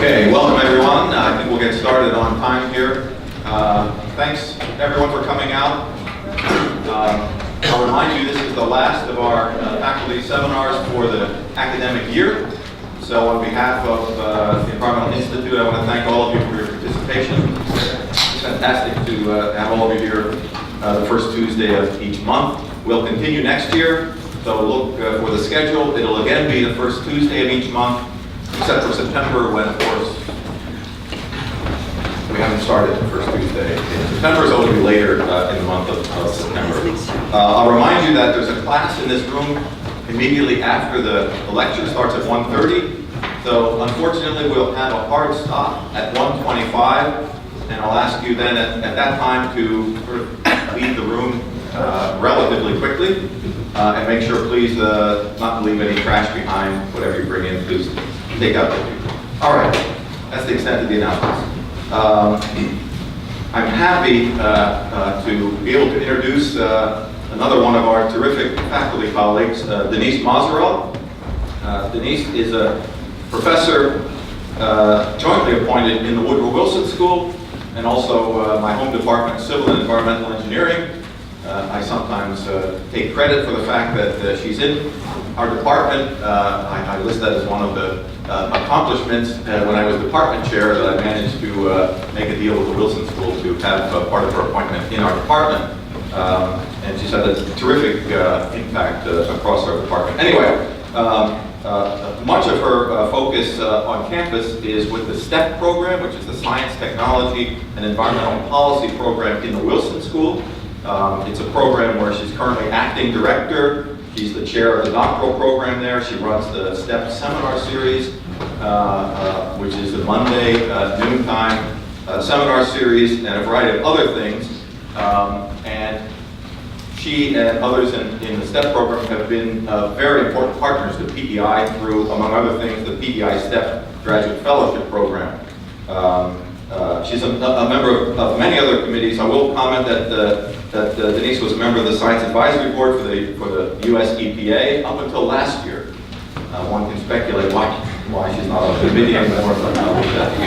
Okay, welcome everyone. I think we'll get started on time here. Thanks everyone for coming out. I'll remind you this is the last of our faculty seminars for the academic year. So on behalf of the Environmental Institute, I want to thank all of you for your participation. It's fantastic to have all of you here the first Tuesday of each month. We'll continue next year, so look for the schedule. It'll again be the first Tuesday of each month, except for September, when, of course, we haven't started the first Tuesday. September is always later in the month of September. I'll remind you that there's a class in this room immediately after the lecture starts at 1:30. So unfortunately, we'll have a hard stop at 1:25, and I'll ask you then at that time to sort of leave the room relatively quickly, and make sure, please, not to leave any trash behind. Whatever you bring in, please take out with you. All right, that's the extent of the announcements. I'm happy to be able to introduce another one of our terrific faculty colleagues, Denise Mozzarell. Denise is a professor jointly appointed in the Woodrow Wilson School and also my home department, Civil and Environmental Engineering. I sometimes take credit for the fact that she's in our department. I list that as one of the accomplishments when I was department chair, that I managed to make a deal with the Wilson School to have part of her appointment in our department. And she's had a terrific impact across our department. Anyway, much of her focus on campus is with the STEP program, which is the Science, Technology, and Environmental Policy program in the Wilson School. It's a program where she's currently acting director. She's the chair of the doctoral program there. She runs the STEP seminar series, which is the Monday noontime seminar series, and a variety of other things. And she and others in the STEP program have been very important partners to PEI through, among other things, the PEI STEP Graduate Fellowship Program. She's a member of many other committees. I will comment that Denise was a member of the Science Advisory Board for the U.S. EPA up until last year. One can speculate why she's not on the committee anymore, but I'll leave that to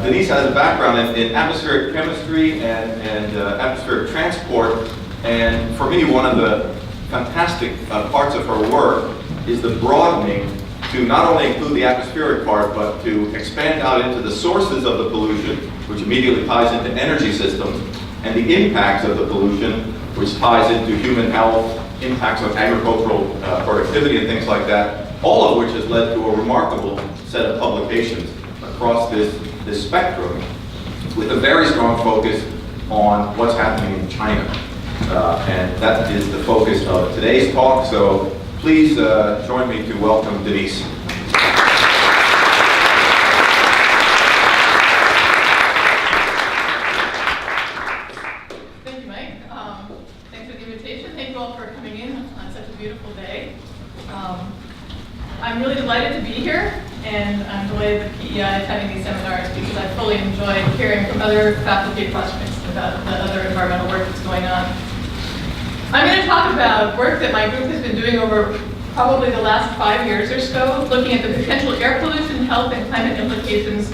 you. Denise has a background in atmospheric chemistry and atmospheric transport, and for me, one of the fantastic parts of her work is the broadening to not only include the atmospheric part, but to expand out into the sources of the pollution, which immediately ties into energy systems, and the impacts of the pollution, which ties into human health, impacts on agricultural productivity and things like that, all of which has led to a remarkable set of publications across this spectrum, with a very strong focus on what's happening in China. And that is the focus of today's talk. So please join me to welcome Denise. Thank you, Mike. Thanks for the invitation. Thank you all for coming in on such a beautiful day. I'm really delighted to be here, and I'm delighted that PEI is having these seminars because I fully enjoy hearing from other faculty classmates about the other environmental work that's going on. I'm going to talk about work that my group has been doing over probably the last 5 years or so, looking at the potential air pollution, health, and climate implications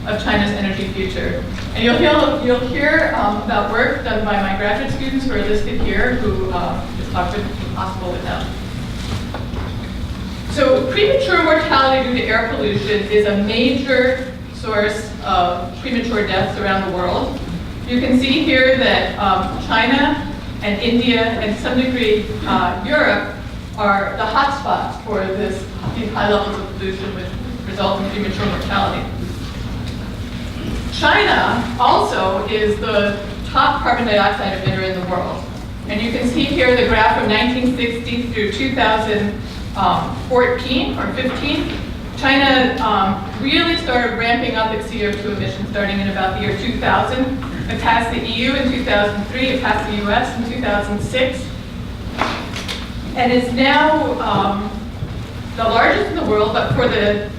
of China's energy future. And you'll hear about work done by my graduate students who are listed here, who this talk wouldn't be possible without. So premature mortality due to air pollution is a major source of premature deaths around the world. You can see here that China and India, and to some degree Europe, are the hotspots for these high levels of pollution, which result in premature mortality. China also is the top carbon dioxide emitter in the world. And you can see here the graph from 1960 through 2014 or 15. China really started ramping up its CO2 emissions starting in about the year 2000. It passed the EU in 2003, it passed the US in 2006, and is now the largest in the world, but for the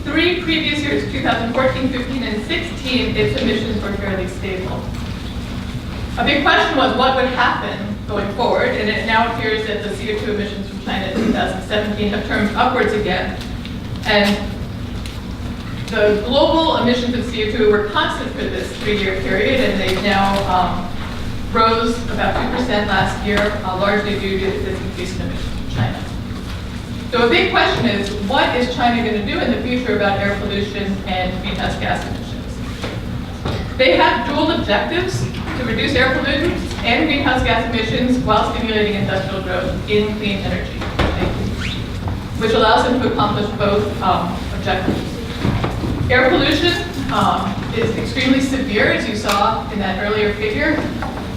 3 previous years, 2014, 15, and 16, its emissions were fairly stable. A big question was what would happen going forward, and it now appears that the CO2 emissions from China in 2017 have turned upwards again. And The global emissions of CO2 were constant for this 3-year period, and they've now rose about 2% last year, largely due to this increase in emissions in China. So a big question is, what is China going to do in the future about air pollution and greenhouse gas emissions? They have dual objectives to reduce air pollutants and greenhouse gas emissions while stimulating industrial growth in clean energy, which allows them to accomplish both objectives. Air pollution is extremely severe, as you saw in that earlier figure.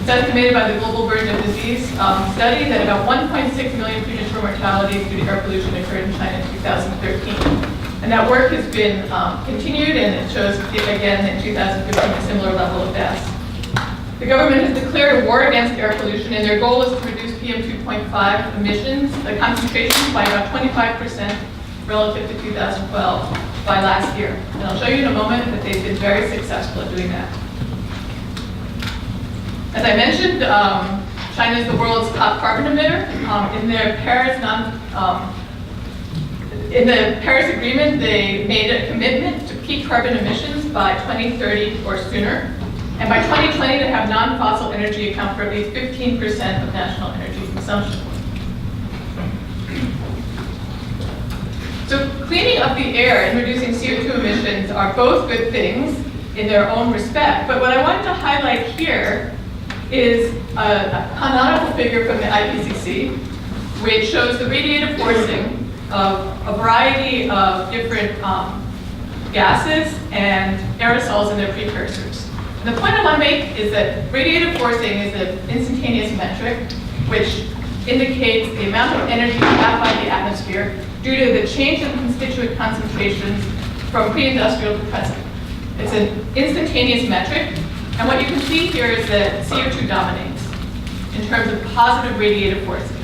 It's estimated by the Global Burden of Disease study that about 1.6 million premature mortalities due to air pollution occurred in China in 2013. And that work has been continued, and it shows again in 2015 a similar level of deaths. The government has declared a war against air pollution, and their goal is to reduce PM 2.5 emissions, the concentration, by about 25% relative to 2012 by last year. And I'll show you in a moment that they've been very successful at doing that. As I mentioned, China is the world's top carbon emitter. In the Paris Agreement, they made a commitment to peak carbon emissions by 2030 or sooner. And by 2020, to have non-fossil energy account for at least 15% of national energy consumption. So cleaning up the air and reducing CO2 emissions are both good things in their own respect. But what I wanted to highlight here is a canonical figure from the IPCC, which shows the radiative forcing of a variety of different gases and aerosols and their precursors. And the point I want to make is that radiative forcing is an instantaneous metric which indicates the amount of energy trapped by the atmosphere due to the change in constituent concentrations from pre-industrial to present. It's an instantaneous metric, and what you can see here is that CO2 dominates in terms of positive radiative forcing.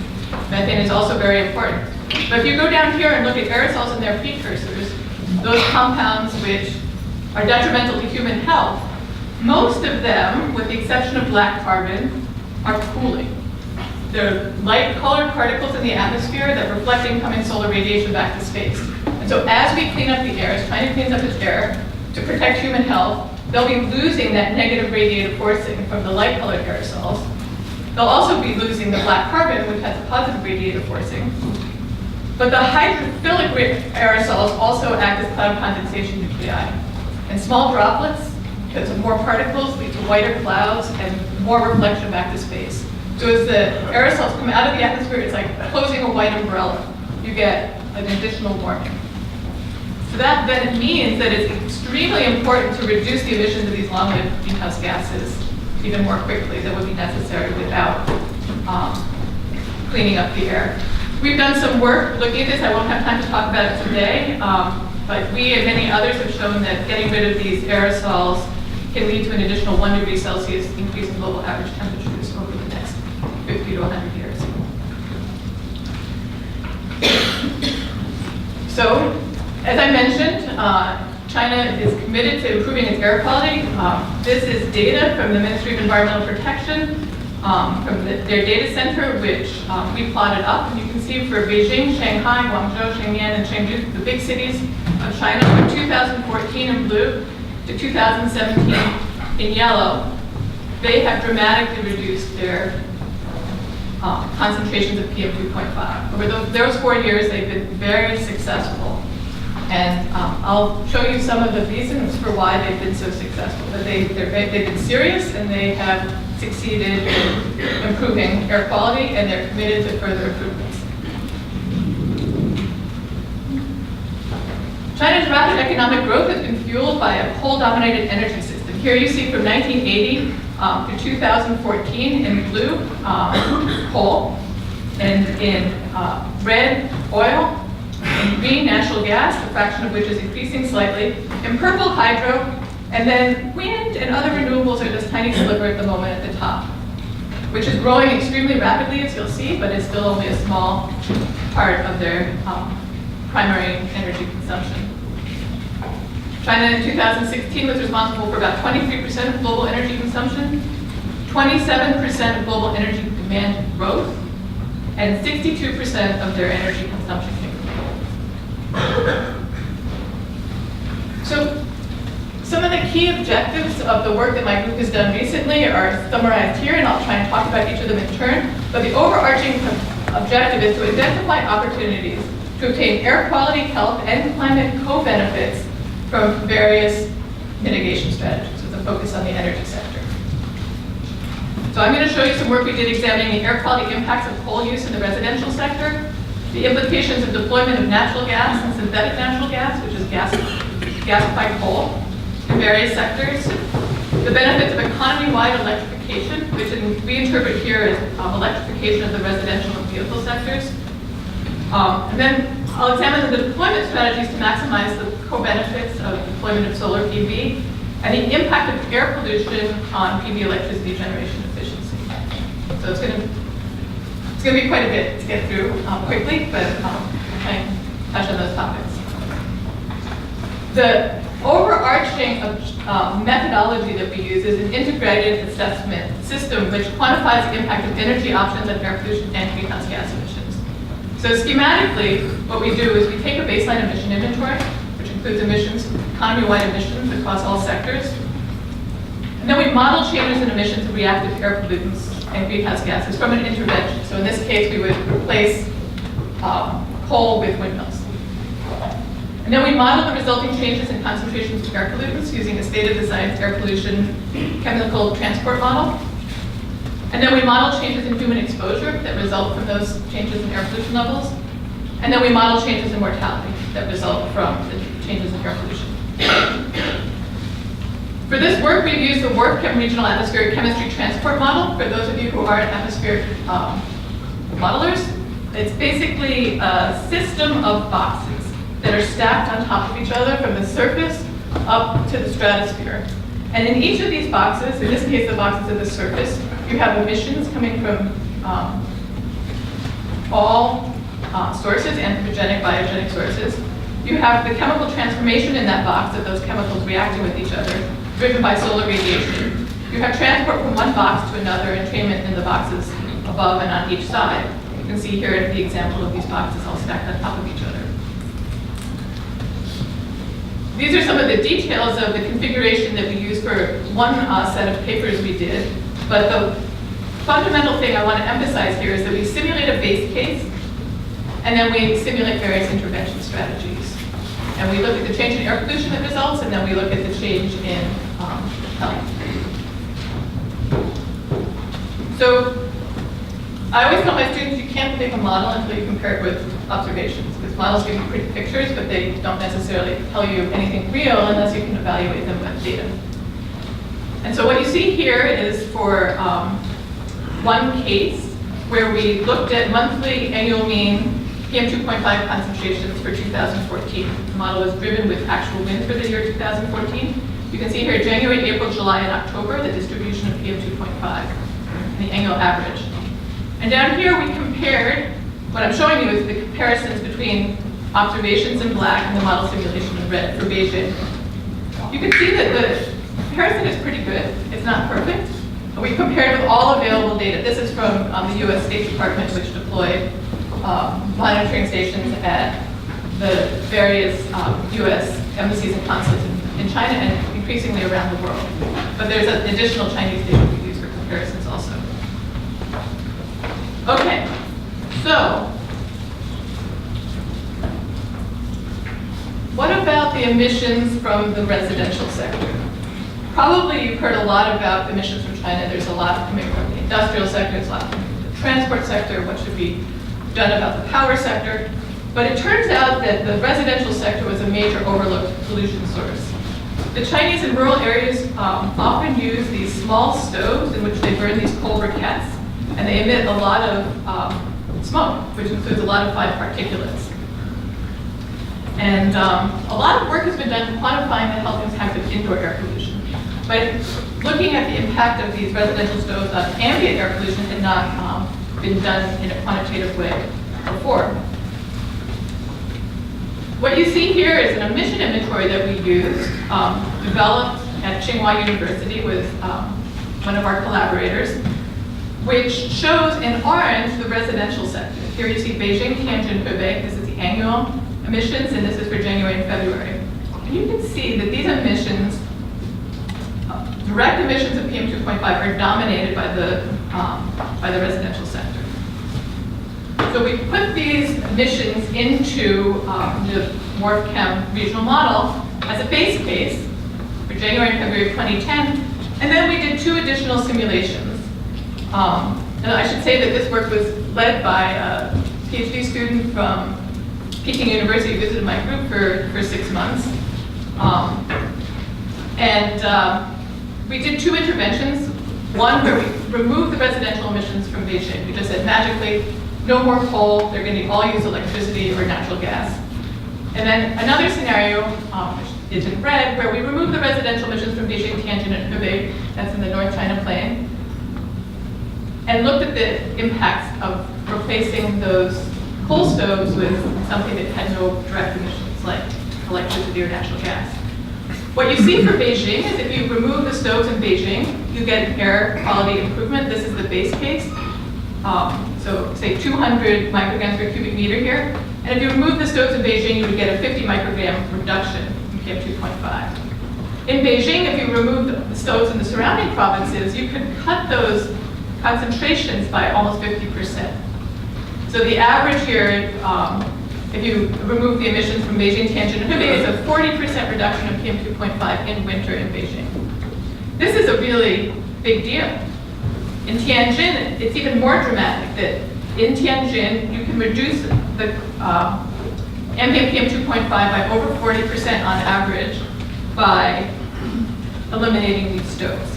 Methane is also very important. But if you go down here and look at aerosols and their precursors, those compounds which are detrimental to human health, most of them, with the exception of black carbon, are cooling. They're light-colored particles in the atmosphere that reflect incoming solar radiation back to space. And so as we clean up the air, as China cleans up its air to protect human health, they'll be losing that negative radiative forcing from the light-colored aerosols. They'll also be losing the black carbon, which has a positive radiative forcing. But the hydrophilic aerosols also act as cloud condensation nuclei. And small droplets, because of more particles, lead to whiter clouds and more reflection back to space. So as the aerosols come out of the atmosphere, it's like closing a white umbrella. You get an additional warming. So that then means that it's extremely important to reduce the emissions of these long-lived greenhouse gases even more quickly than would be necessary without cleaning up the air. We've done some work looking at this. I won't have time to talk about it today, but we and many others have shown that getting rid of these aerosols can lead to an additional 1 degree Celsius increase in global average temperatures over the next 50 to 100 years. So, as I mentioned, China is committed to improving its air quality. This is data from the Ministry of Environmental Protection, from their data center, which we plotted up. And you can see for Beijing, Shanghai, Guangzhou, Shenyang, and Chengdu, the big cities of China, from 2014 in blue to 2017 in yellow, they have dramatically reduced their concentrations of PM 2.5. Over those 4 years, they've been very successful. And I'll show you some of the reasons for why they've been so successful. But they've been serious, and they have succeeded in improving air quality, and they're committed to further improvements. China's rapid economic growth has been fueled by a coal-dominated energy system. Here you see from 1980 to 2014 in blue, coal, and in red, oil, in green, natural gas, the fraction of which is increasing slightly, in purple, hydro, and then wind and other renewables are this tiny sliver at the moment at the top, which is growing extremely rapidly, as you'll see, but it's still only a small part of their primary energy consumption. China in 2016 was responsible for about 23% of global energy consumption, 27% of global energy demand growth, and 62% of their energy consumption came from coal. So key objectives of the work that my group has done recently are summarized here, and I'll try and talk about each of them in turn. But the overarching objective is to identify opportunities to obtain air quality, health, and climate co-benefits from various mitigation strategies with a focus on the energy sector. So I'm going to show you some work we did examining the air quality impacts of coal use in the residential sector, the implications of deployment of natural gas and synthetic natural gas, which is gasified coal, in various sectors, the benefits of economy-wide electrification, which we interpret here as electrification of the residential and vehicle sectors. And then I'll examine the deployment strategies to maximize the co-benefits of deployment of solar PV and the impact of air pollution on PV electricity generation efficiency. So it's going to be quite a bit to get through quickly, but I'll try and touch on those topics. The overarching methodology that we use is an integrated assessment system which quantifies the impact of energy options on air pollution and greenhouse gas emissions. So schematically, what we do is we take a baseline emission inventory, which includes emissions, economy-wide emissions across all sectors, and then we model changes in emissions of reactive air pollutants and greenhouse gases from an intervention. So in this case, we would replace coal with windmills. And then we model the resulting changes in concentrations of air pollutants using a state-of-the-science air pollution chemical transport model. And then we model changes in human exposure that result from those changes in air pollution levels. And then we model changes in mortality that result from the changes in air pollution. For this work, we've used the WRF Regional Atmospheric Chemistry Transport Model. For those of you who aren't atmospheric modelers, it's basically a system of boxes that are stacked on top of each other from the surface up to the stratosphere. And in each of these boxes, in this case the boxes at the surface, you have emissions coming from all sources, anthropogenic, biogenic sources. You have the chemical transformation in that box of those chemicals reacting with each other, driven by solar radiation. You have transport from one box to another, entrainment in the boxes above and on each side. You can see here the example of these boxes all stacked on top of each other. These are some of the details of the configuration that we use for one set of papers we did. But the fundamental thing I want to emphasize here is that we simulate a base case, and then we simulate various intervention strategies. And we look at the change in air pollution that results, and then we look at the change in health. So I always tell my students you can't make a model until you compare it with observations, because models give you pretty pictures, but they don't necessarily tell you anything real unless you can evaluate them with data. And so what you see here is for one case where we looked at monthly annual mean PM2.5 concentrations for 2014. The model was driven with actual wind for the year 2014. You can see here January, April, July, and October, the distribution of PM2.5, the annual average. And down here we compared, what I'm showing you is the comparisons between observations in black and the model simulation in red for Beijing. You can see that the comparison is pretty good. It's not perfect. We compared with all available data. This is from the US State Department, which deployed monitoring stations at the various US embassies and consulates in China and increasingly around the world. But there's additional Chinese data we use for comparisons also. Okay, so what about the emissions from the residential sector? Probably you've heard a lot about emissions from China. There's a lot coming from the industrial sector, there's a lot coming from the transport sector, what should be done about the power sector. But it turns out that the residential sector was a major overlooked pollution source. The Chinese in rural areas often use these small stoves in which they burn these coal briquettes, and they emit a lot of smoke, which includes a lot of fine particulates. And a lot of work has been done quantifying the health impact of indoor air pollution. But looking at the impact of these residential stoves on ambient air pollution had not been done in a quantitative way before. What you see here is an emission inventory that we used, developed at Tsinghua University with one of our collaborators, which shows in orange the residential sector. Here you see Beijing, Tianjin, Hebei. This is the annual emissions, and this is for January and February. And you can see that these emissions direct emissions of PM2.5 are dominated by the residential sector. So we put these emissions into the WRF-Chem regional model as a base case for January and February of 2010, and then we did 2 additional simulations. And I should say that this work was led by a PhD student from Peking University who visited my group for 6 months. We did 2 interventions. One where we removed the residential emissions from Beijing. We just said magically, no more coal, they're going to all use electricity or natural gas. And then another scenario, which is in red, where we removed the residential emissions from Beijing, Tianjin, and Hebei, that's in the North China Plain, and looked at the impacts of replacing those coal stoves with something that had no direct emissions, like electricity or natural gas. What you see for Beijing is if you remove the stoves in Beijing, you get an air quality improvement. This is the base case. So say 200 micrograms per cubic meter here. And if you remove the stoves in Beijing, you would get a 50 microgram reduction in PM2.5. In Beijing, if you remove the stoves in the surrounding provinces, you could cut those concentrations by almost 50%. So the average here, if you remove the emissions from Beijing, Tianjin, and Hebei, is a 40% reduction of PM2.5 in winter in Beijing. This is a really big deal. In Tianjin, it's even more dramatic that in Tianjin, you can reduce the ambient PM2.5 by over 40% on average by eliminating these stoves.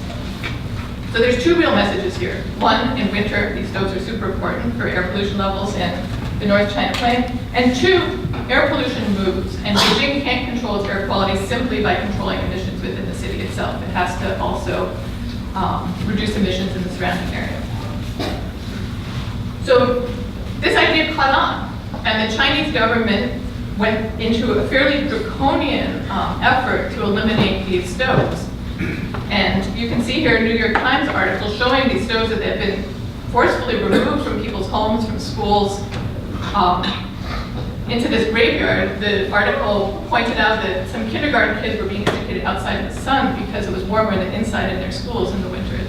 So there's 2 real messages here. One, in winter, these stoves are super important for air pollution levels in the North China Plain. And 2, air pollution moves, and Beijing can't control its air quality simply by controlling emissions within the city itself. It has to also reduce emissions in the surrounding area. So this idea caught on, and the Chinese government went into a fairly draconian effort to eliminate these stoves. And you can see here a New York Times article showing these stoves that have been forcefully removed from people's homes, from schools, into this graveyard. The article pointed out that some kindergarten kids were being educated outside in the sun because it was warmer than inside in their schools in the winter,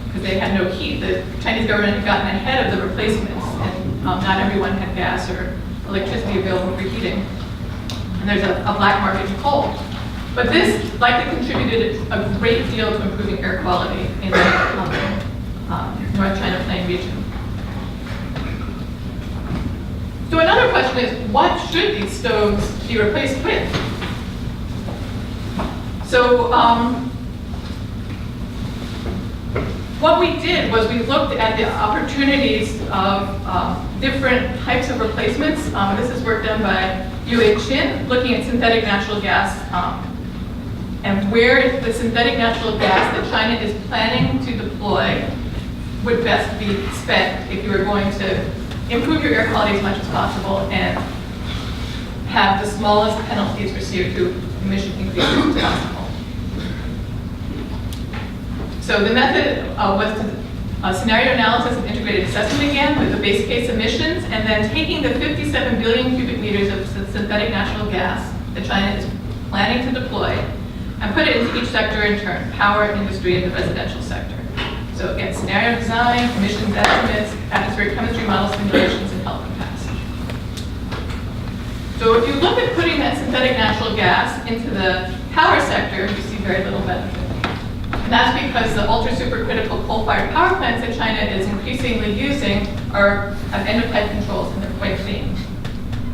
because they had no heat. The Chinese government had gotten ahead of the replacements, and not everyone had gas or electricity available for heating. And there's a black market in coal. But this likely contributed a great deal to improving air quality in the North China Plain region. So another question is, what should these stoves be replaced with? So what we did was we looked at the opportunities of different types of replacements. This is work done by Yue Chin, looking at synthetic natural gas and where the synthetic natural gas that China is planning to deploy would best be spent if you were going to improve your air quality as much as possible and have the smallest penalties for CO2 emission increases as possible. So the method was a scenario analysis and integrated assessment again with the base case emissions, and then taking the 57 billion cubic meters of synthetic natural gas that China is planning to deploy and put it into each sector in turn: power, industry, and the residential sector. So again, scenario design, emissions estimates, atmospheric chemistry model simulations, and health impacts. So if you look at putting that synthetic natural gas into the power sector, you see very little benefit. And that's because the ultra-supercritical coal-fired power plants that China is increasingly using have end-of-life controls, and they're quite clean.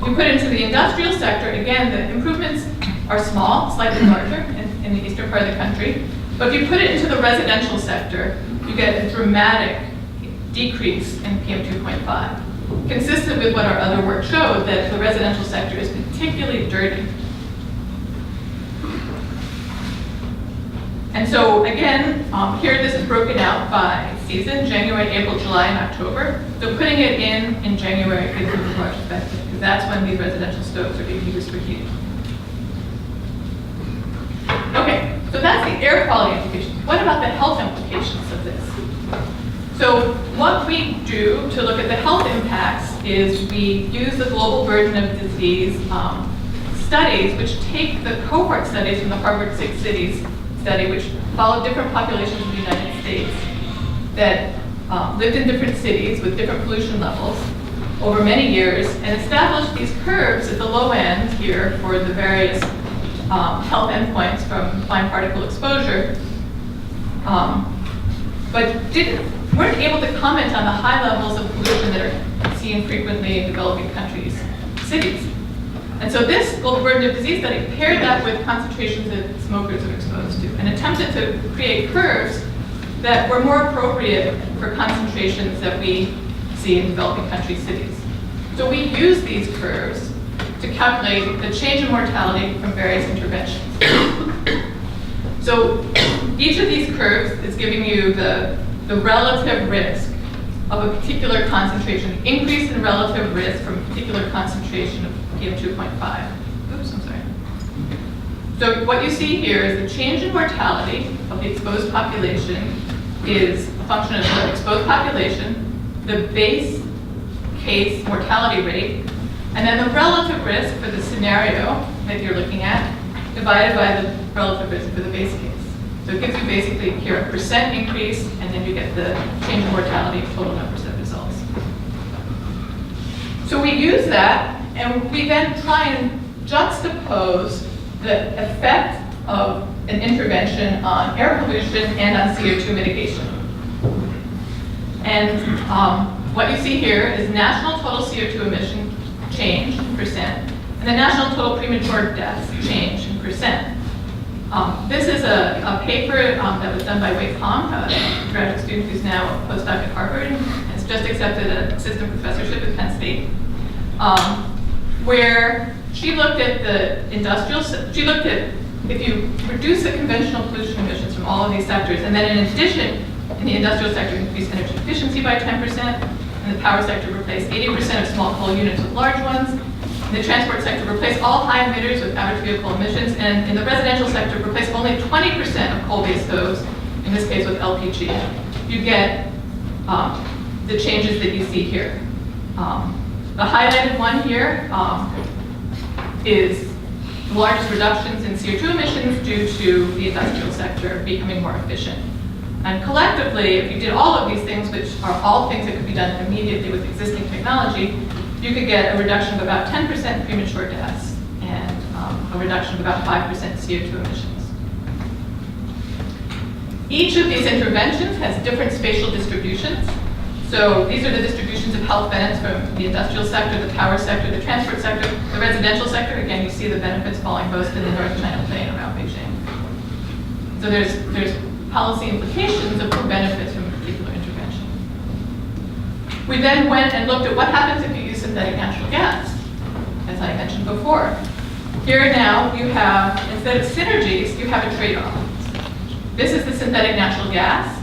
You put it into the industrial sector, again, the improvements are small, slightly larger in the eastern part of the country. But if you put it into the residential sector, you get a dramatic decrease in PM2.5, consistent with what our other work showed, that the residential sector is particularly dirty. And so again, here this is broken out by season: January, April, July, and October. So putting it in January is more expensive, because that's when these residential stoves are being used for heating. Okay, so that's the air quality implications. What about the health implications of this? So what we do to look at the health impacts is we use the global burden of disease studies, which take the cohort studies from the Harvard 6 cities study which followed different populations in the United States that lived in different cities with different pollution levels over many years and established these curves at the low end here for the various health endpoints from fine particle exposure, but weren't able to comment on the high levels of pollution that are seen frequently in developing countries, cities. And so this global burden of disease study paired that with concentrations that smokers are exposed to and attempted to create curves that were more appropriate for concentrations that we see in developing country cities. So we use these curves to calculate the change in mortality from various interventions. So each of these curves is giving you the relative risk of a particular concentration, increase in relative risk from a particular concentration of PM2.5. Oops, I'm sorry. So what you see here is the change in mortality of the exposed population is a function of the exposed population, the base case mortality rate, and then the relative risk for the scenario that you're looking at divided by the relative risk for the base case. So it gives you basically here a percent increase, and then you get the change in mortality of total numbers of results. So we use that, and we then try and juxtapose the effect of an intervention on air pollution and on CO2 mitigation. And what you see here is national total CO2 emission change in percent, and the national total premature deaths change in percent. This is a paper that was done by Wei Kong, a graduate student who's now a postdoc at Harvard and has just accepted an assistant professorship at Penn State, where she looked at the she looked at if you reduce the conventional pollution emissions from all of these sectors, and then in addition, in the industrial sector, increase energy efficiency by 10%, in the power sector, replace 80% of small coal units with large ones, in the transport sector, replace all high emitters with average vehicle emissions, and in the residential sector, replace only 20% of coal-based stoves, in this case with LPG. You get the changes that you see here. The highlighted one here is the largest reductions in CO2 emissions due to the industrial sector becoming more efficient. And collectively, if you did all of these things, which are all things that could be done immediately with existing technology, you could get a reduction of about 10% premature deaths and a reduction of about 5% CO2 emissions. Each of these interventions has different spatial distributions. So these are the distributions of health benefits from the industrial sector, the power sector, the transport sector, the residential sector. Again, you see the benefits falling most in the North China Plain around Beijing. So there's policy implications of the benefits from a particular intervention. We then went and looked at what happens if you use synthetic natural gas, as I mentioned before. Here now you have, instead of synergies, you have a trade-off. This is the synthetic natural gas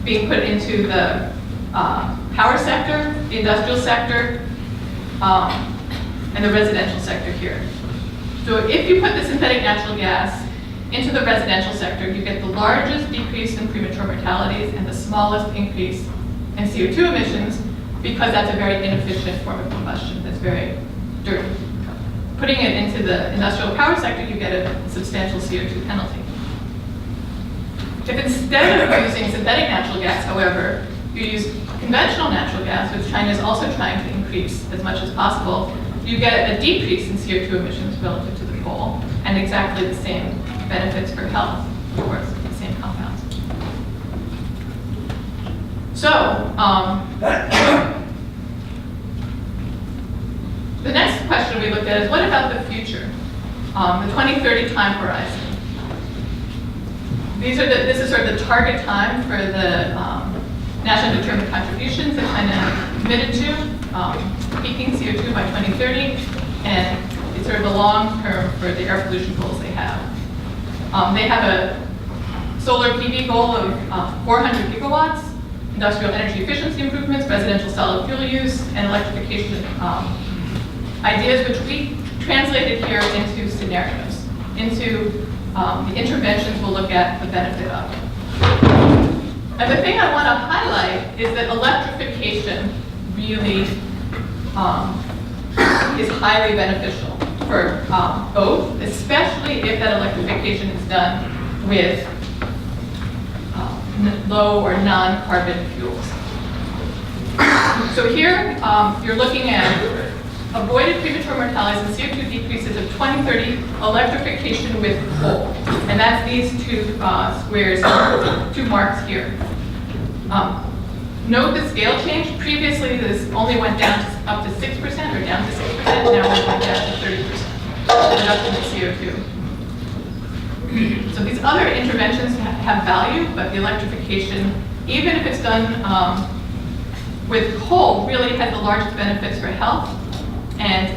being put into the power sector, the industrial sector, and the residential sector here. So if you put the synthetic natural gas into the residential sector, you get the largest decrease in premature mortalities and the smallest increase in CO2 emissions, because that's a very inefficient form of combustion that's very dirty. Putting it into the industrial power sector, you get a substantial CO2 penalty. If instead of using synthetic natural gas, however, you use conventional natural gas, which China is also trying to increase as much as possible, you get a decrease in CO2 emissions relative to the coal, and exactly the same benefits for health, of course, the same compounds. So, the next question we looked at is, what about the future? The 2030 time horizon. This is sort of the target time for the nationally determined contributions that China committed to, peaking CO2 by 2030, and it's sort of the long term for the air pollution goals they have. They have a solar PV goal of 400 gigawatts, industrial energy efficiency improvements, residential solid fuel use, and electrification ideas, which we translated here into scenarios, into the interventions we'll look at the benefit of. And the thing I want to highlight is that electrification really is highly beneficial for both, especially if that electrification is done with low or non-carbon fuels. So here, you're looking at avoided premature mortalities and CO2 decreases of 2030 electrification with coal. And that's these two squares, two marks here. Note the scale change. Previously, this only went down to up to 6% or down to 6%. Now we're going down to 30% reduction in CO2. So these other interventions have value, but the electrification, even if it's done with coal, really has the largest benefits for health, and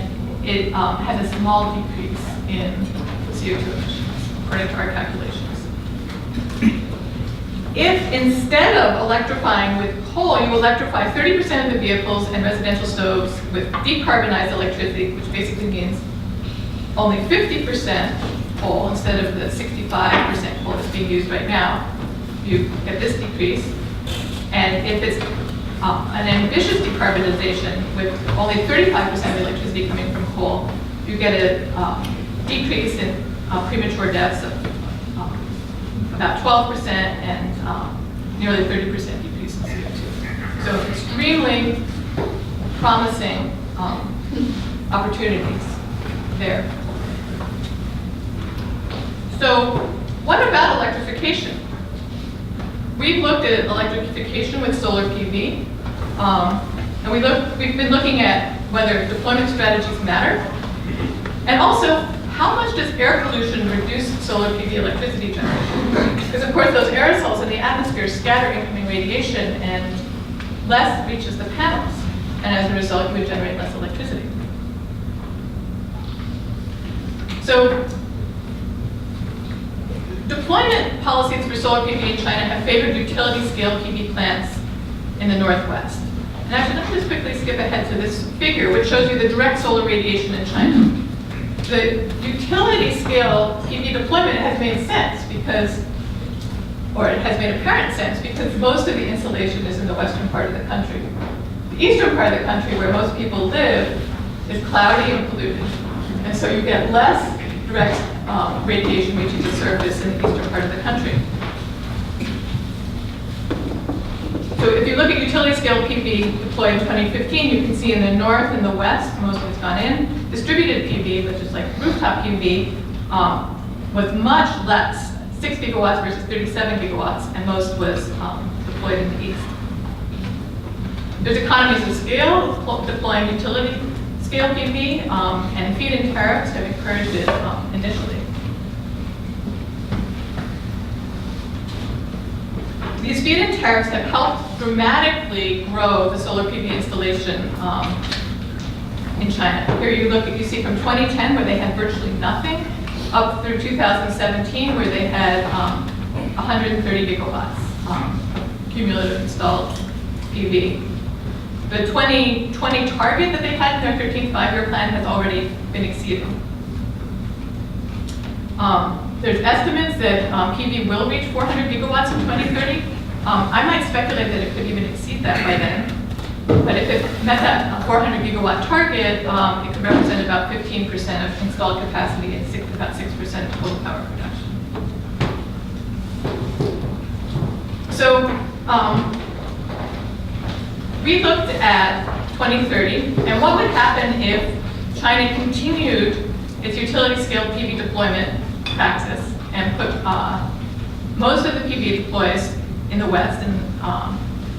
it has a small decrease in CO2 emissions, according to our calculations. If instead of electrifying with coal, you electrify 30% of the vehicles and residential stoves with decarbonized electricity, which basically means only 50% coal instead of the 65% coal that's being used right now, you get this decrease. And if it's an ambitious decarbonization with only 35% of the electricity coming from coal, you get a decrease in premature deaths of about 12% and nearly 30% decrease in CO2. So extremely promising opportunities there. So what about electrification? We've looked at electrification with solar PV, and we've been looking at whether deployment strategies matter, and also how much does air pollution reduce solar PV electricity generation? Because of course those aerosols in the atmosphere scatter incoming radiation and less reaches the panels, and as a result you would generate less electricity. So deployment policies for solar PV in China have favored utility-scale PV plants in the Northwest. And actually, let me just quickly skip ahead to this figure, which shows you the direct solar radiation in China. The utility-scale PV deployment has made sense because, or it has made apparent sense because most of the insolation is in the western part of the country. The eastern part of the country, where most people live, is cloudy and polluted. And so you get less direct radiation reaching the surface in the eastern part of the country. So if you look at utility-scale PV deployed in 2015, you can see in the north and the west, most of it's gone in. Distributed PV, which is like rooftop PV, was much less, 6 gigawatts versus 37 gigawatts, and most was deployed in the east. There's economies of scale deploying utility-scale PV, and feed-in tariffs have encouraged it initially. These feed-in tariffs have helped dramatically grow the solar PV installation in China. Here you see from 2010, where they had virtually nothing, up through 2017, where they had 130 gigawatts cumulative installed PV. The 2020 target that they had in their 13th five-year plan has already been exceeded. There's estimates that PV will reach 400 gigawatts in 2030. I might speculate that it could even exceed that by then. But if it met that 400 gigawatt target, it could represent about 15% of installed capacity and about 6% of total power production. So we looked at 2030 and what would happen if China continued its utility-scale PV deployment practice and put most of the PV deploys in the west and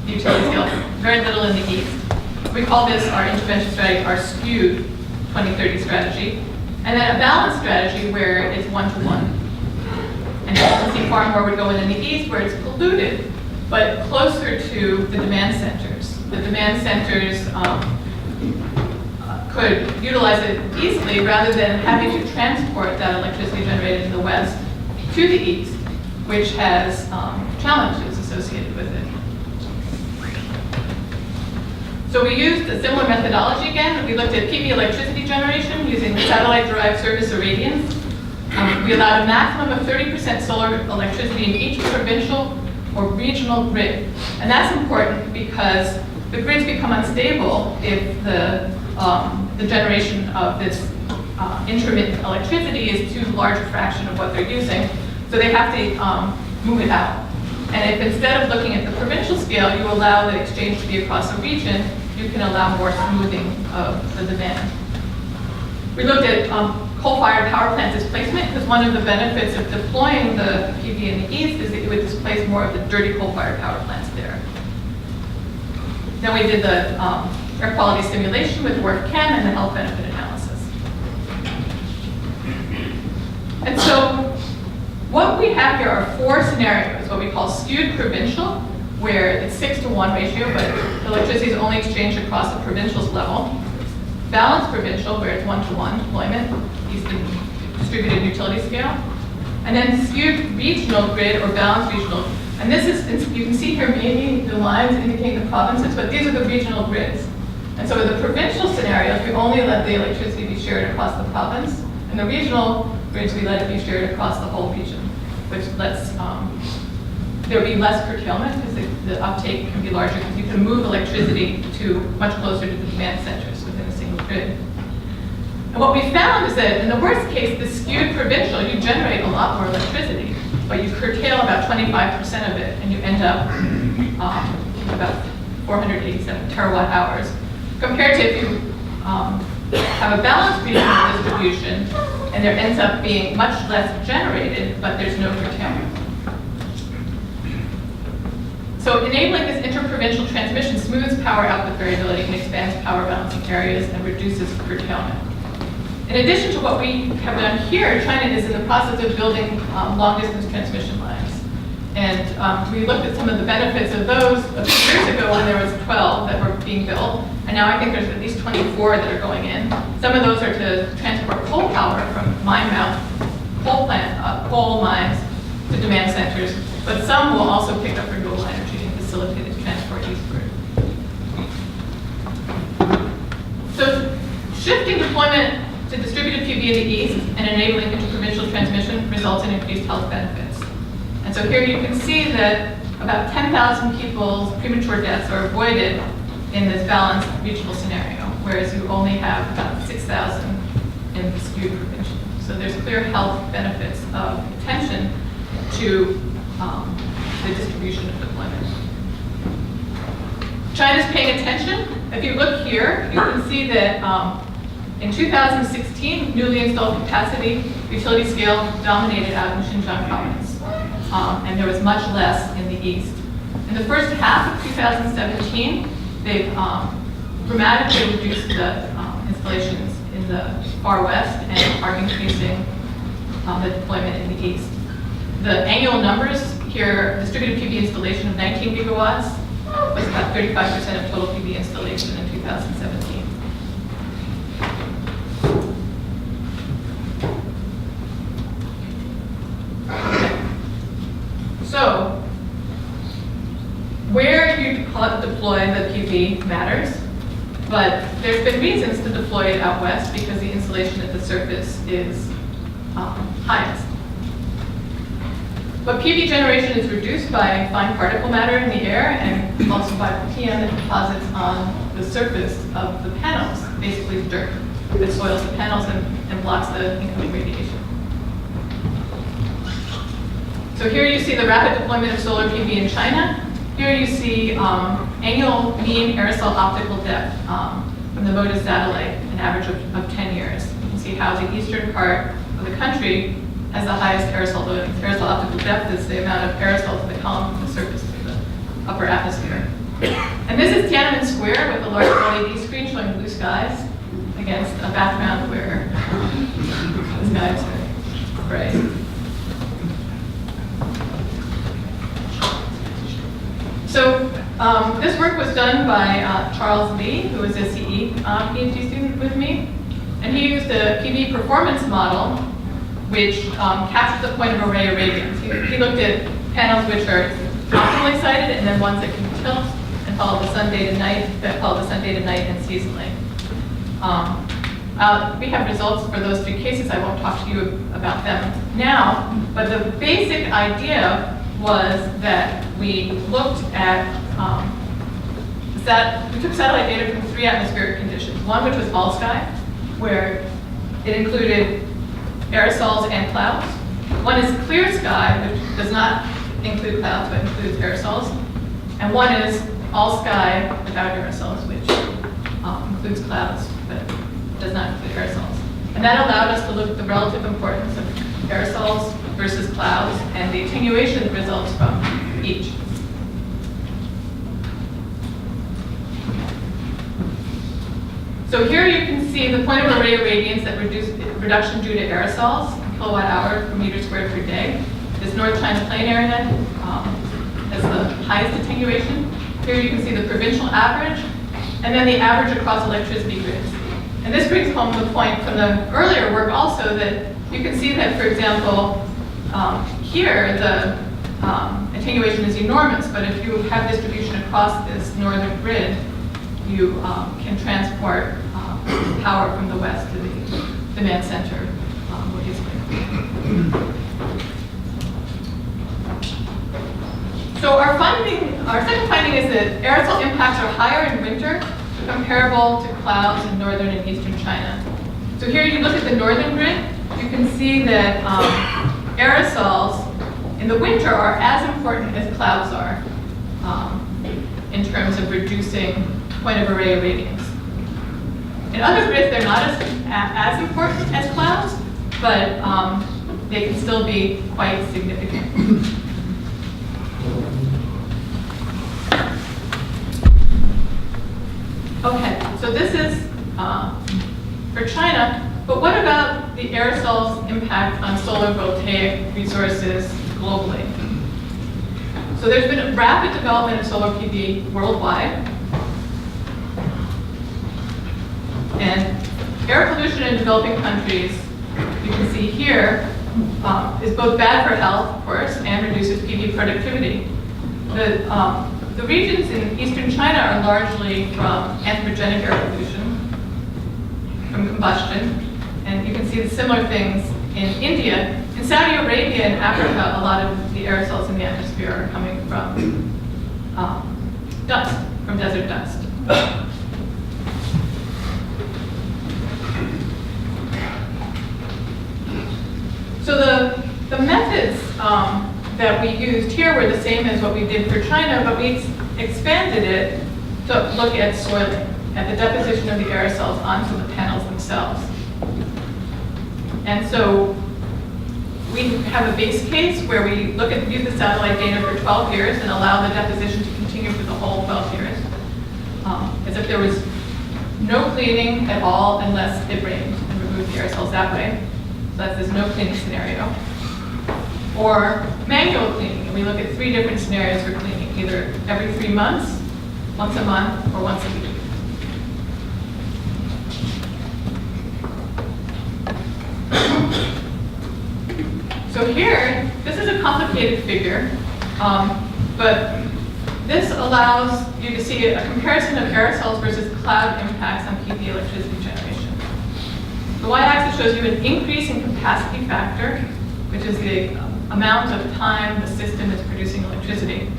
the utility scale, very little in the east. We call this our intervention strategy, our skewed 2030 strategy, and then a balanced strategy where it's one-to-one. And you can see far more would go in the east where it's polluted, but closer to the demand centers. The demand centers could utilize it easily rather than having to transport that electricity generated in the west to the east, which has challenges associated with it. So we used a similar methodology again. We looked at PV electricity generation using satellite-derived surface irradiance. We allowed a maximum of 30% solar electricity in each provincial or regional grid. And that's important because the grids become unstable if the generation of this intermittent electricity is too large a fraction of what they're using. So they have to move it out. And if instead of looking at the provincial scale, you allow the exchange to be across a region, you can allow more smoothing of the demand. We looked at coal-fired power plant displacement, because one of the benefits of deploying the PV in the east is that it would displace more of the dirty coal-fired power plants there. Then we did the air quality simulation with WRF Chem and the health benefit analysis. And so what we have here are 4 scenarios, what we call skewed provincial, where it's 6-to-1 ratio, but electricity is only exchanged across the provincial's level. Balanced provincial, where it's 1-to-1 deployment, distributed utility scale. And then skewed regional grid or balanced regional. And this is, you can see here maybe the lines indicate the provinces, but these are the regional grids. And so in the provincial scenarios, we only let the electricity be shared across the province. In the regional grids, we let it be shared across the whole region, which lets there be less curtailment because the uptake can be larger because you can move electricity to much closer to the demand centers within a single grid. And what we found is that in the worst case, the skewed provincial, you generate a lot more electricity, but you curtail about 25% of it, and you end up about 487 terawatt hours, compared to if you have a balanced regional distribution, and there ends up being much less generated, but there's no curtailment. So enabling this interprovincial transmission smooths power output variability and expands power balancing areas and reduces curtailment. In addition to what we have done here, China is in the process of building long-distance transmission lines. And we looked at some of the benefits of those a few years ago when there was 12 that were being built. And now I think there's at least 24 that are going in. Some of those are to transport coal power from mine mouth coal mines to demand centers. But some will also pick up renewable energy and facilitate its transport eastward. So shifting deployment to distributed PV in the east and enabling interprovincial transmission results in increased health benefits. And so here you can see that about 10,000 people's premature deaths are avoided in this balanced regional scenario, whereas you only have about 6,000 in the skewed provincial. So there's clear health benefits of attention to the distribution of deployment. China's paying attention. If you look here, you can see that in 2016, newly installed capacity utility scale dominated out in Xinjiang province, and there was much less in the east. In the first half of 2017, they've dramatically reduced the installations in the far west and are increasing the deployment in the east. The annual numbers here, distributed PV installation of 19 gigawatts was about 35% of total PV installation in 2017. So, where you deploy the PV matters, but there's been reasons to deploy it out west because the insulation at the surface is highest. But PV generation is reduced by fine particle matter in the air and also by PM that deposits on the surface of the panels, basically dirt that soils the panels and blocks the incoming radiation. So here you see the rapid deployment of solar PV in China. Here you see annual mean aerosol optical depth from the MODIS satellite, an average of 10 years. You can see how the eastern part of the country has the highest aerosol loading. Aerosol optical depth is the amount of aerosols that come from the surface of the upper atmosphere. And this is Tiananmen Square with a large LED screen showing blue skies against a background where the skies are gray. So this work was done by Charles Lee, who was a CE PhD student with me. And he used a PV performance model which captures the point of array irradiance. He looked at panels which are optimally sited and then ones that can tilt and follow the sun day to night, and seasonally. We have results for those 3 cases. I won't talk to you about them now, but the basic idea was that we looked at, we took satellite data from 3 atmospheric conditions. One which was all sky, where it included aerosols and clouds. One is clear sky, which does not include clouds, but includes aerosols. And one is all sky without aerosols, which includes clouds, but does not include aerosols. And that allowed us to look at the relative importance of aerosols versus clouds and the attenuation results from each. So here you can see the point of array irradiance that reduction due to aerosols, kilowatt hour per meter squared per day. This North China Plain area has the highest attenuation. Here you can see the provincial average, and then the average across electricity grids. And this brings home the point from the earlier work also that you can see that, for example, here the attenuation is enormous, but if you have distribution across this northern grid, you can transport power from the west to the demand center more easily. So our second finding is that aerosol impacts are higher in winter, comparable to clouds in northern and eastern China. So here you look at the northern grid, you can see that aerosols in the winter are as important as clouds are in terms of reducing point of array irradiance. In other grids, they're not as important as clouds, but they can still be quite significant. Okay, so this is for China, but what about the aerosol's impact on solar voltaic resources globally? So there's been a rapid development of solar PV worldwide. And air pollution in developing countries, you can see here, is both bad for health, of course, and reduces PV productivity. The regions in eastern China are largely from anthropogenic air pollution, from combustion, and you can see the similar things in India. In Saudi Arabia and Africa, a lot of the aerosols in the atmosphere are coming from dust, from desert dust. So the methods that we used here were the same as what we did for China, but we expanded it to look at soiling, at the deposition of the aerosols onto the panels themselves. And so we have a base case where we use the satellite data for 12 years and allow the deposition to continue for the whole 12 years, as if there was no cleaning at all unless it rained and removed the aerosols that way. So that's this no cleaning scenario. Or manual cleaning, and we look at 3 different scenarios for cleaning, either every 3 months, once a month, or once a week. So here, this is a complicated figure, but this allows you to see a comparison of aerosols versus cloud impacts on PV electricity generation. The y-axis shows you an increase in capacity factor, which is the amount of time the system is producing electricity,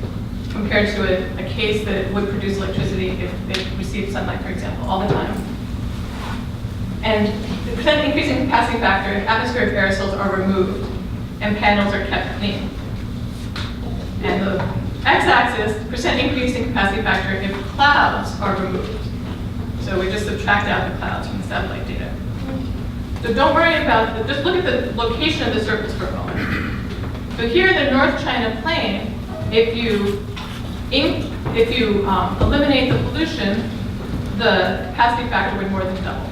compared to a case that it would produce electricity if it received sunlight, for example, all the time. And the percent increase in capacity factor if atmospheric aerosols are removed and panels are kept clean. And the x-axis, percent increase in capacity factor if clouds are removed. So we just subtract out the clouds from the satellite data. So don't worry about just look at the location of the circles for a moment. So here in the North China Plain, if you eliminate the pollution, the capacity factor would more than double.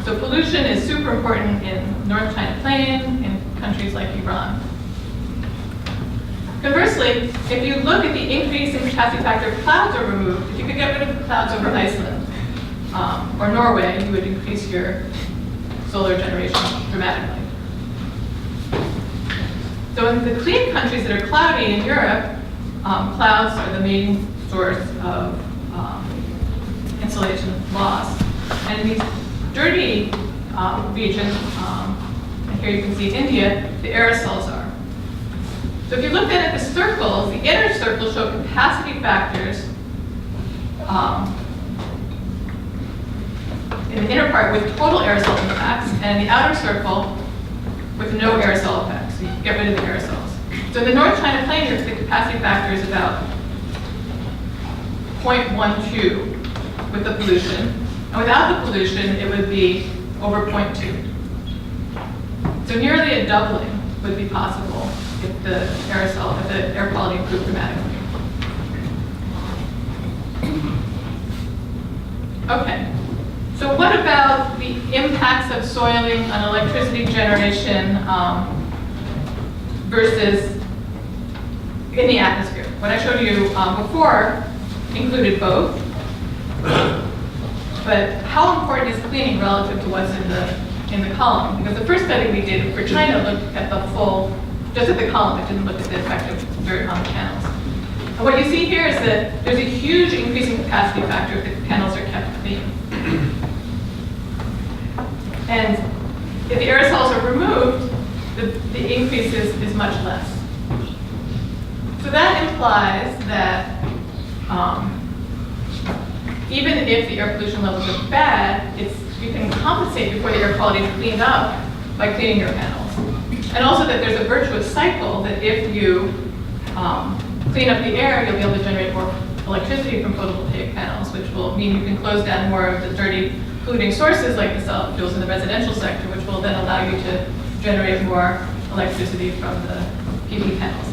So pollution is super important in North China Plain, in countries like Iran. Conversely, if you look at the increase in capacity factor if clouds are removed, if you could get rid of the clouds over Iceland or Norway, you would increase your solar generation dramatically. So in the clean countries that are cloudy in Europe, clouds are the main source of insulation loss. And in these dirty regions, and here you can see India, the aerosols are. So if you looked at the circles, the inner circles show capacity factors in the inner part with total aerosol impacts, and the outer circle with no aerosol get rid of the aerosols. So in the North China Plain, the capacity factor is about 0.12 with the pollution. And without the pollution, it would be over 0.2. So nearly a doubling would be possible if the air quality improved dramatically. Okay, so what about the impacts of soiling on electricity generation versus in the atmosphere? What I showed you before included both, but how important is cleaning relative to what's in the column? Because the first study we did for China looked at the full, just at the column, it didn't look at the effect of dirt on the panels. And what you see here is that there's a huge increase in capacity factor if the panels are kept clean. And if the aerosols are removed, the increase is much less. So that implies that even if the air pollution levels are bad, you can compensate before the air quality is cleaned up by cleaning your panels. And also that there's a virtuous cycle that if you clean up the air, you'll be able to generate more electricity from photovoltaic panels, which will mean you can close down more of the dirty polluting sources like the solid fuels in the residential sector, which will then allow you to generate more electricity from the PV panels.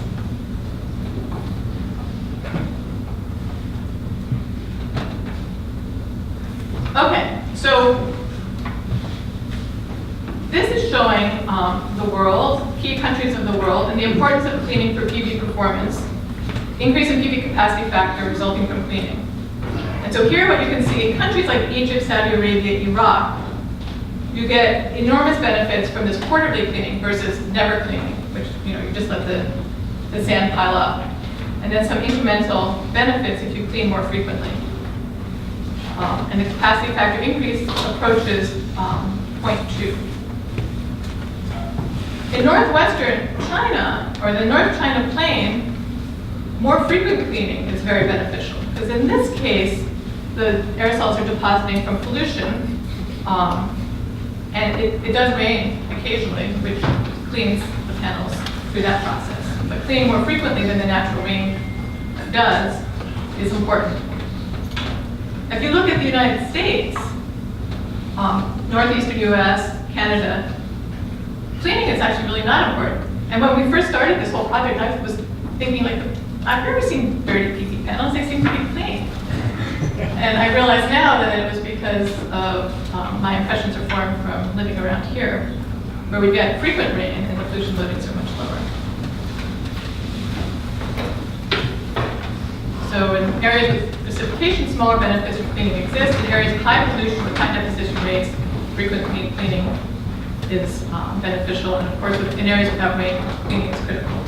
Okay, so this is showing the world, key countries of the world, and the importance of cleaning for PV performance, increase in PV capacity factor resulting from cleaning. And so here what you can see, in countries like Egypt, Saudi Arabia, Iraq, you get enormous benefits from this quarterly cleaning versus never cleaning, which you just let the sand pile up. And then some incremental benefits if you clean more frequently. And the capacity factor increase approaches 0.2. In northwestern China, or the North China Plain, more frequent cleaning is very beneficial. Because in this case, the aerosols are depositing from pollution, and it does rain occasionally, which cleans the panels through that process. But cleaning more frequently than the natural rain does is important. If you look at the United States, northeastern US, Canada, cleaning is actually really not important. And when we first started this whole project, I was thinking like, I've never seen dirty PV panels, they seem to be clean. And I realize now that it was because of my impressions are formed from living around here, where we get frequent rain and the pollution loadings are much lower. So in areas with precipitation, smaller benefits of cleaning exist. In areas of high pollution with high deposition rates, frequent cleaning is beneficial. And of course, in areas without rain, cleaning is critical.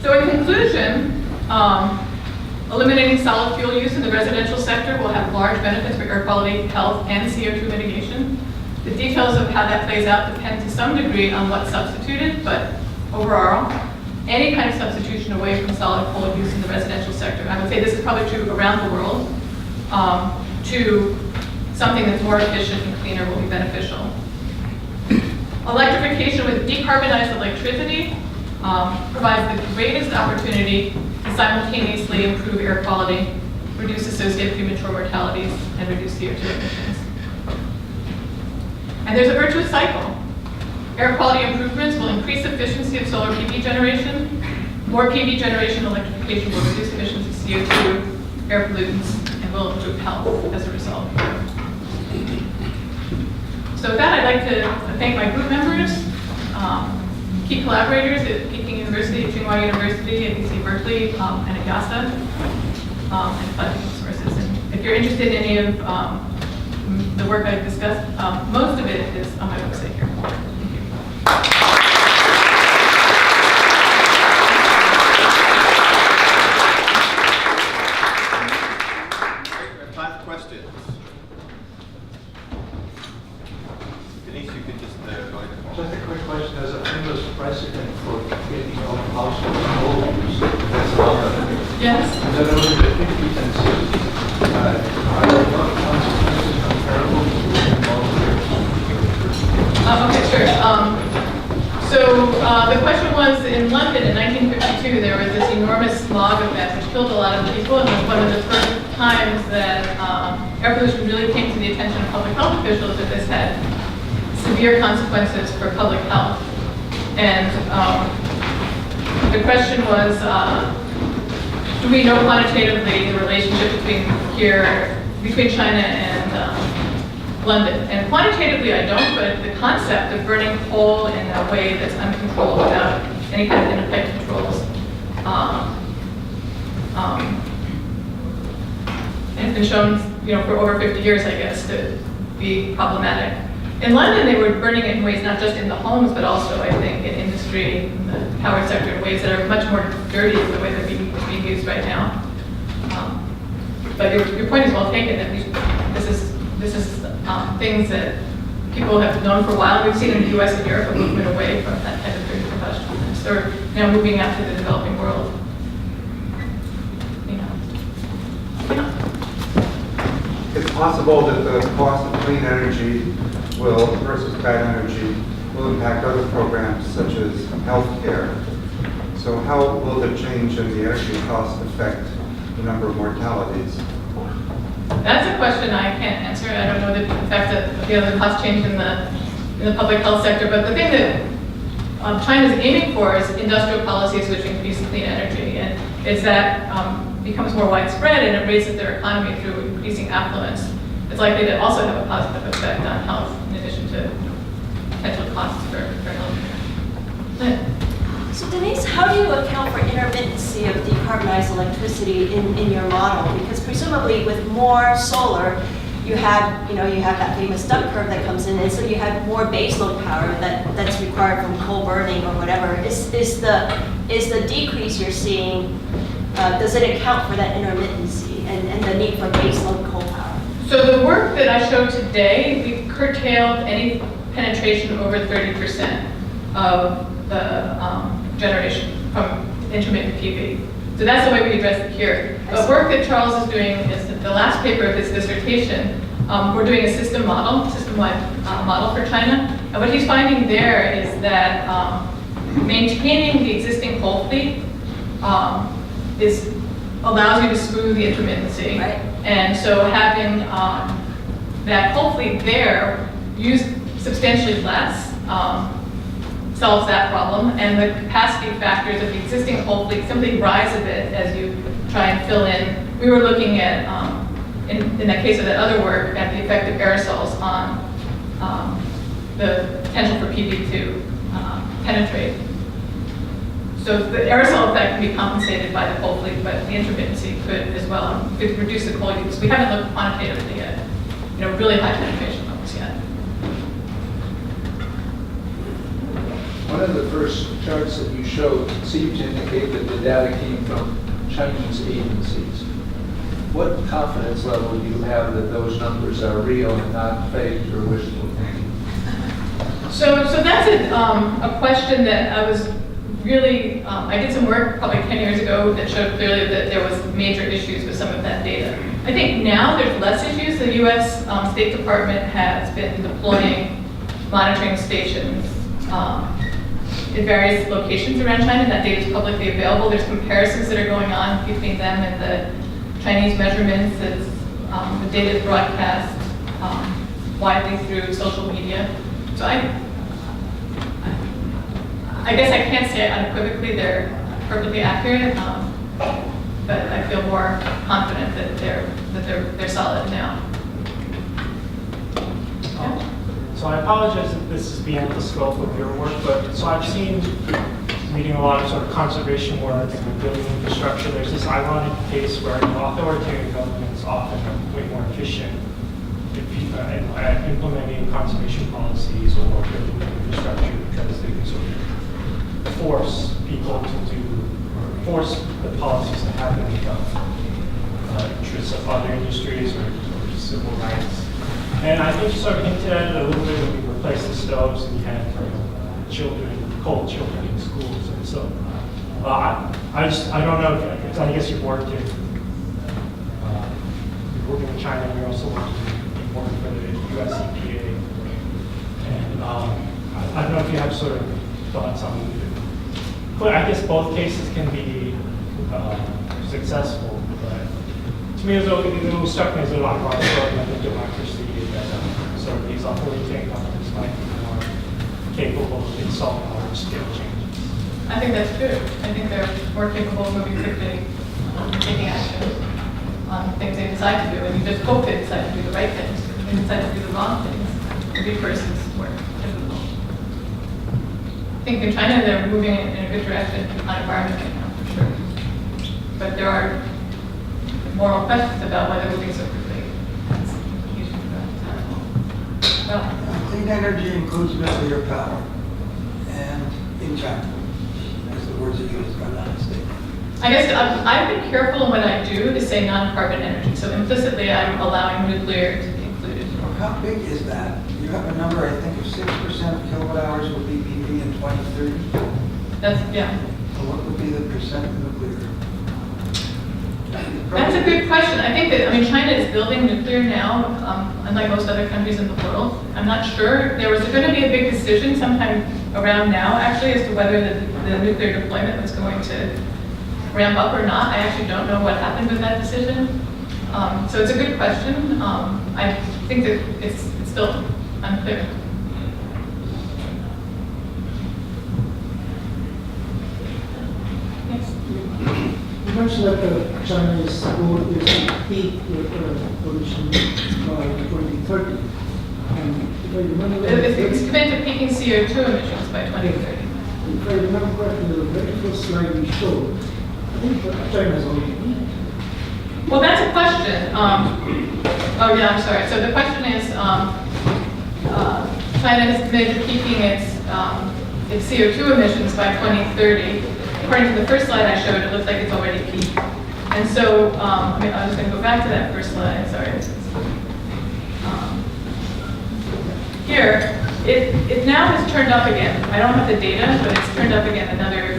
So in conclusion, eliminating solid fuel use in the residential sector will have large benefits for air quality, health, and CO2 mitigation. The details of how that plays out depend to some degree on what's substituted, but overall, any kind of substitution away from solid coal use in the residential sector, I would say this is probably true around the world, to something that's more efficient and cleaner will be beneficial. Electrification with decarbonized electricity provides the greatest opportunity to simultaneously improve air quality, reduce associated premature mortalities, and reduce CO2 emissions. And there's a virtuous cycle. Air quality improvements will increase efficiency of solar PV generation. More PV generation electrification will reduce emissions of CO2, air pollutants, and will improve health as a result. So with that, I'd like to thank my group members, key collaborators at Peking University, at Tsinghua University, at UC Berkeley, and at YASA, and funding sources. And if you're interested in any of the work I've discussed, most of it is on my website here. Thank you. We have time for questions. Denise, you could just go ahead. Just a quick question. As a famous precedent for getting out household coal use, that's another. Yes? And then over the 50s and 60s, are there not consequences comparable to the Okay, sure. The question was, in London in 1952, there was this enormous smog event which killed a lot of people, and it was one of the first times that air pollution really came to the attention of public health officials that this had severe consequences for public health. And the question was, do we know quantitatively the relationship between China and London? And quantitatively I don't, but the concept of burning coal in a way that's uncontrolled without any kind of independent controls has been shown, for over 50 years, I guess, to be problematic. In London, they were burning it in ways not just in the homes, but also, I think, in industry, in the power sector, in ways that are much more dirty than the way they're being used right now. But your point is well taken, that this is things that people have known for a while. We've seen in the US and Europe a movement away from that type of dirty combustion. Or now moving out to the developing world. It's possible that the cost of clean energy versus bad energy will impact other programs such as healthcare. So how will the change in the energy cost affect the number of mortalities? That's a question I can't answer. I don't know the effect of the cost change in the public health sector, but the thing that China is aiming for is industrial policies which increase clean energy, and as that becomes more widespread and it raises their economy through increasing affluence, it's likely to also have a positive effect on health in addition to potential costs for health. So Denise, how do you account for intermittency of decarbonized electricity in your model? Because presumably with more solar, you have that famous duck curve that comes in, and so you have more baseload power that's required from coal burning or whatever. Is the decrease you're seeing, does it account for that intermittency and the need for baseload coal power? So the work that I showed today, we curtailed any penetration over 30% of the generation from intermittent PV. So that's the way we address it here. The work that Charles is doing is the last paper of his dissertation. We're doing a system-wide model for China. And what he's finding there is that maintaining the existing coal fleet allows you to smooth the intermittency. Right. And so having that coal fleet there used substantially less solves that problem, and the capacity factors of the existing coal fleet simply rise a bit as you try and fill in. We were looking at, in that case of that other work, at the effect of aerosols on the potential for PV to penetrate. So the aerosol effect can be compensated by the coal fleet, but the intermittency could as well. Could reduce the coal use. We haven't looked quantitatively yet, really high penetration levels yet. One of the first charts that you showed seemed to indicate that the data came from Chinese agencies. What confidence level do you have that those numbers are real and not faked or wishful thinking? So that's a question that I was really, I did some work probably 10 years ago that showed clearly that there was major issues with some of that data. I think now there's less issues. The US State Department has been deploying monitoring stations in various locations around China. That data is publicly available. There's comparisons that are going on between them and the Chinese measurements. The data is broadcast widely through social media. So I guess I can't say unequivocally they're perfectly accurate, but I feel more confident that they're solid now. So I apologize if this is beyond the scope of your work, but so I've seen, reading a lot of sort of conservation work and building infrastructure, there's this ironic case where authoritarian governments often are way more efficient at implementing conservation policies or building infrastructure because they can sort of force people to do, or force the policies to happen in the interests of other industries or civil rights. And I think you sort of hinted at it a little bit when we replaced the stoves and you had cold children in schools. And so I don't know, I guess you've worked in China and you're also working for the US EPA. And I don't know if you have sort of thoughts on But I guess both cases can be successful. But to me, it struck me as a lot more important than democracy that sort of these authoritarian governments might be more capable of installing large-scale changes. I think that's true. I think they're more capable of moving quickly, taking action on things they decide to do, and you just hope they decide to do the right things. If they decide to do the wrong things, the big person's more difficult. I think in China they're moving in a good direction on environment right now, for sure. But there are moral questions about why they're moving so quickly. That's a huge well, Clean energy includes nuclear power, and in China, as the words are used by that statement. I guess I've been careful when I do to say non-carbon energy. So implicitly, I'm allowing nuclear to be included. Well, how big is that? You have a number, I think, of 6% of kilowatt hours will be PV in 2030. That's, yeah. So what would be the percent of nuclear? That's a good question. I think that, I mean, China is building nuclear now, unlike most other countries in the world. I'm not sure. There was going to be a big decision sometime around now, actually, as to whether the nuclear deployment was going to ramp up or not. I actually don't know what happened with that decision. So it's a good question. I think that it's still unclear. Yes. You mentioned that China's goal is to peak pollution by 2030. And if I remember It's committed to peaking CO2 emissions by 2030. If I remember correctly, the very first slide you showed, I think that China's already peaked. Well, that's a question. Oh yeah, I'm sorry. So the question is, China has committed to peaking its CO2 emissions by 2030. According to the first slide I showed, it looks like it's already peaked. And so, I mean, I was going to go back to that first slide. Sorry. Here, it now has turned up again. I don't have the data, but it's turned up again another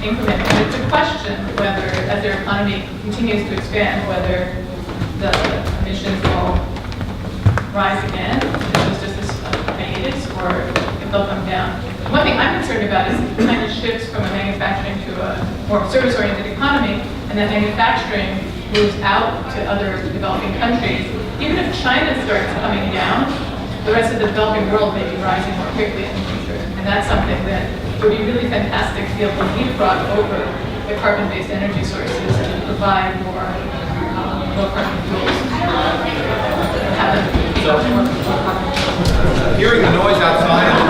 increment. And it's a question whether, as their economy continues to expand, whether the emissions will rise again, if it was just a hiatus, or if they'll come down. One thing I'm concerned about is China shifts from a manufacturing to a more service-oriented economy, and that manufacturing moves out to other developing countries. Even if China starts coming down, the rest of the developing world may be rising more quickly in the future. And that's something that would be really fantastic to be able to leapfrog over the carbon-based energy sources and provide more low-carbon fuels. Hearing the noise outside.